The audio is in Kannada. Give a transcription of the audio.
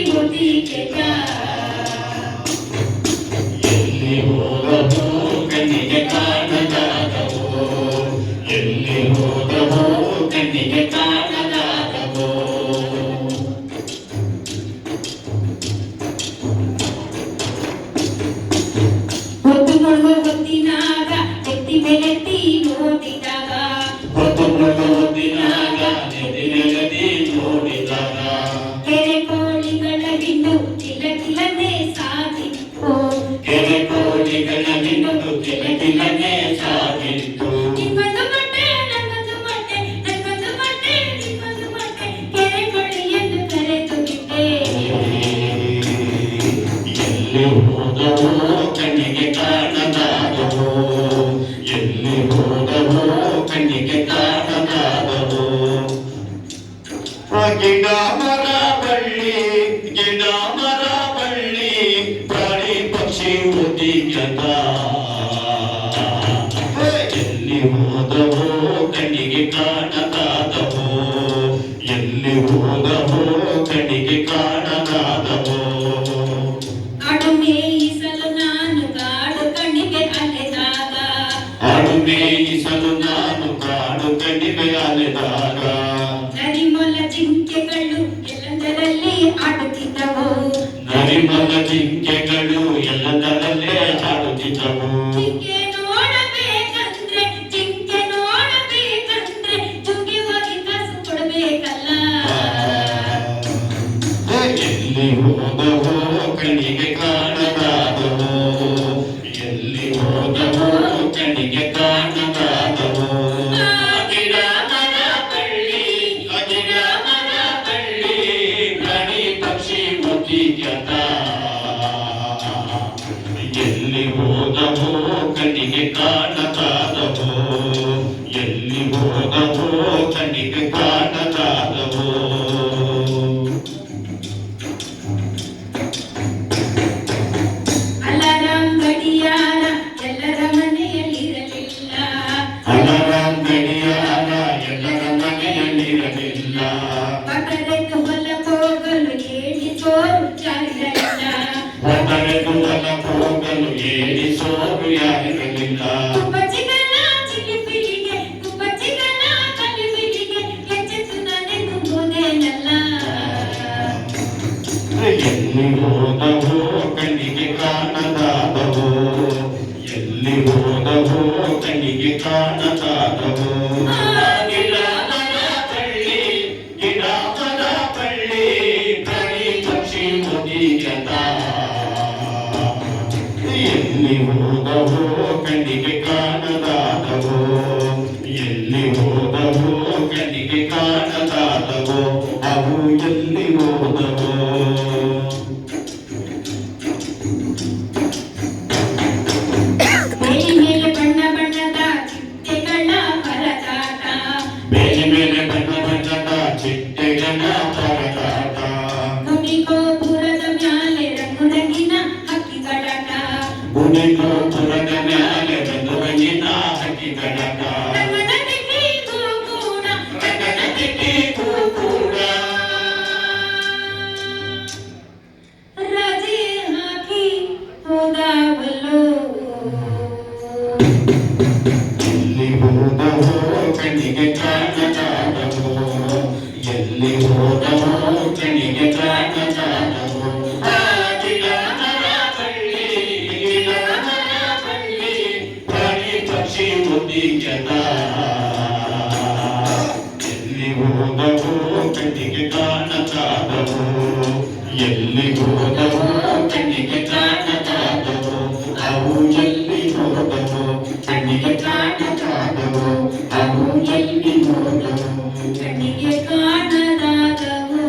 ಮುದಿಗೆಯ ಎಲ್ಲಿ ಹೋದವೋ ಕಣ್ಣಿಗೆ ಕಾಣದಾದವೋ ಎಲ್ಲಿ ಹೋದವೋ ಕಣ್ಣಿಗೆ ಕಾಣದಾದವೋ ಹೊತ್ತು ಮುಳುಗೋ ಹೊತ್ತಿನಾಗ ಎತ್ತಿ ಮೇಲೆತ್ತಿ ನೋಡಿದಾಗ ಹೊತ್ತು ಮುಳುಗೋ ಹೊತ್ತಿನಾಗ ಎತ್ತಿ ಮೇಲೆತ್ತಿ ನೋಡಿದಾಗ ಕೆರೆ ಕೋಳಿಗಳ ಹಿಂಡು ಕಿಲಕಿಲನೆ ಸಾಗಿತ್ತು ಕೆರೆ ಕೋಳಿಗಳ ಹಿಂಡು ಕಿಲಕಿಲನೆ ಸಾಗಿತ್ತು ನಿಮ್ಮದು ಬಟ್ಟೆ ನನ್ನದು ಬಟ್ಟೆ ನನ್ನದು ಬಟ್ಟೆ ನಿಮ್ಮದು ಬಟ್ಟೆ ಕೆರೆ ಕೋಳಿ ಎಂದು ಕರೆದು ಬಿಟ್ಟೆ ಎಲ್ಲಿ ಹೋದವೋ ಕಣ್ಣಿಗೆ ಕಾಣದಾದವೋ ಎಲ್ಲಿ ಹೋದವೋ ಕಣ್ಣಿಗೆ ಕಾಣದಾದವೋ ಗಿಡ ಮರ ಬಳ್ಳಿ ಗಿಡ ಮರ ಬಳ್ಳಿ ಪ್ರಾಣಿ ಪಕ್ಷಿ ಮುದಿಗೆದ ಎಲ್ಲಿ ಹೋದವೋ ಕಣ್ಣಿಗೆ ಕಾಣದಾದವೋ ಎಲ್ಲಿ ಹೋದವೋ ಕಣ್ಣಿಗೆ ಕಾಣದಾದವೋ ಆಡು ಮೇಯಿಸಲು ನಾನು ಕಾಡು ಕಣ್ಣಿಗೆ ಅಲೆದಾಗ ಆಡು ಮೇಯಿಸಲು ನಾನು ಕಾಡು ಕಣ್ಣಿಗೆ ಅಲೆದಾಗ ನರಿಮೊಲ ಜಿಂಕೆಗಳು ಎಲ್ಲದರಲ್ಲಿ ಆಡುತ್ತಿದ್ದವು ನರಿಮೊಲ ಜಿಂಕೆಗಳು ಎಲ್ಲದರಲ್ಲೇ ಆಡುತ್ತಿದ್ದವು ಜಿಂಕೆ ನೋಡಬೇಕಂದ್ರೆ ಜುಂಗಿ ಹೋಗಿ ಕಾಸು ಕೊಡಬೇಕಲ್ಲ ಎಲ್ಲಿ ಹೋದವೋ ಕಣ್ಣಿಗೆ ಕಾಣದಾದವೋ ಎಲ್ಲಿ ಹೋದವೋ ಕಣ್ಣಿಗೆ ಕಾಣದಾದವೋ ಗಿಡ ಮರ ಬಳ್ಳಿ ಗಿಡ ಮರ ಬಳ್ಳಿ ಪ್ರಾಣಿ ಪಕ್ಷಿ ಮುದಿಗೆದ ಎಲ್ಲಿ ಹೋದವೋ ಕಣ್ಣಿಗೆ ಕಾಣದಾದವೋ ಎಲ್ಲಿ ಹೋದವೋ ಕಣ್ಣಿಗೆ ಕಾಣದಾದವೋ ಅಲಾರಾಮ್ ಗಡಿಯಾರ ಎಲ್ಲರ ಮನೆಯಲ್ಲಿರಲಿಲ್ಲ ಅಲಾರಾಮ್ ಗಡಿಯಾರ ಎಲ್ಲರ ಮನೆಯಲ್ಲಿರಲಿಲ್ಲ ಪಕ್ಕದೆದ್ದು ಹೊಲಕ್ಕೆ ಹೋಗಲು ಏಣಿಸೋರು ಯಾರಿರಲಿಲ್ಲ ಪಕ್ಕದೆದ್ದು ಹೊಲಕ್ಕೆ ಹೋಗಲು ಏಣಿಸೋರು ಯಾರಿರಲಿಲ್ಲ ಗುಬ್ಬಚ್ಚಿಗಳ ಚಿಲಿಪಿಲಿಗೆ ಗುಬ್ಬಚ್ಚಿಗಳ ಕಲಿಪಿಲಿಗೆ ಎಚ್ಚೆತ್ತು ನಾನೆಂದು ಹೋದೇನಲ್ಲ ಎಲ್ಲಿ ಹೋದವೋ ಕಣ್ಣಿಗೆ ಕಾಣದಾದವೋ ಎಲ್ಲಿ ಹೋದವೋ ಕಣ್ಣಿಗೆ ಕಾಣದಾದವೋ ಗಿಡ ಮರ ಬಳ್ಳಿ ಗಿಡ ಮರ ಬಳ್ಳಿ ಪ್ರಾಣಿ ಪಕ್ಷಿ ಮುದಿಗೆದ ಎಲ್ಲಿ ಹೋದವೋ ಕಣ್ಣಿಗೆ ಕಾಣದಾದವೋ ಎಲ್ಲಿ ಹೋದವೋ ಕಣ್ಣಿಗೆ ಕಾಣದಾದವೋ ಅವು ಎಲ್ಲಿ ಹೋದವೋ ಬೇಲಿ ಮೇಲೆ ಬಣ್ಣ ಬಣ್ಣದ ಚಿಟ್ಟೆಗಳ ಪರದಾಟ ಬೇಲಿ ಮೇಲೆ ಬಣ್ಣ ಬಣ್ಣದ ಚಿಟ್ಟೆಗಳ ಪರದಾಟ ಗುಡಿ ಗೋಪುರದ ಮ್ಯಾಲೆ ರಂಗು ರಂಗಿನ ಹಕ್ಕಿಗಳಾಟ ಗುಡಿ ಗೋಪುರದ ಮ್ಯಾಲೆ ರಂಗು ರಂಗಿನ ಹಕ್ಕಿಗಳಾಟ ರಂಗನ ತಿಕ್ಕಿ ಕೂಕೂಡ ರಂಗನ ತಿಕ್ಕಿ ಕೂಕೂಡ ರಾಜೆ ಹಾಕಿ ಹೋದವಲ್ಲೋ ಎಲ್ಲಿ ಹೋದವೋ ಕಣ್ಣಿಗೆ ಕಾಣದಾದವೋ ಎಲ್ಲಿ ಹೋದವೋ ಕಣ್ಣಿಗೆ ಕಾಣದಾದವೋ ಗಿಡ ಮರ ಬಳ್ಳಿ ಗಿಡ ಮರ ಬಳ್ಳಿ ಪ್ರಾಣಿ ಪಕ್ಷಿ ಮುದಿಗೆದ ಎಲ್ಲಿ ಹೋದವೋ ಕಣ್ಣಿಗೆ ಕಾಣದಾದವೋ ಎಲ್ಲಿ ಹೋದವೋ ಕಣ್ಣಿಗೆ ಕಾಣದಾದವೋ ಅವು ಎಲ್ಲಿ ಹೋದವೋ ಕಣ್ಣಿಗೆ ಕಾಣದಾದವೋ ಅವು ಎಲ್ಲಿ ಹೋದವೋ ಕಣ್ಣಿಗೆ ಕಾಣದಾದವೋ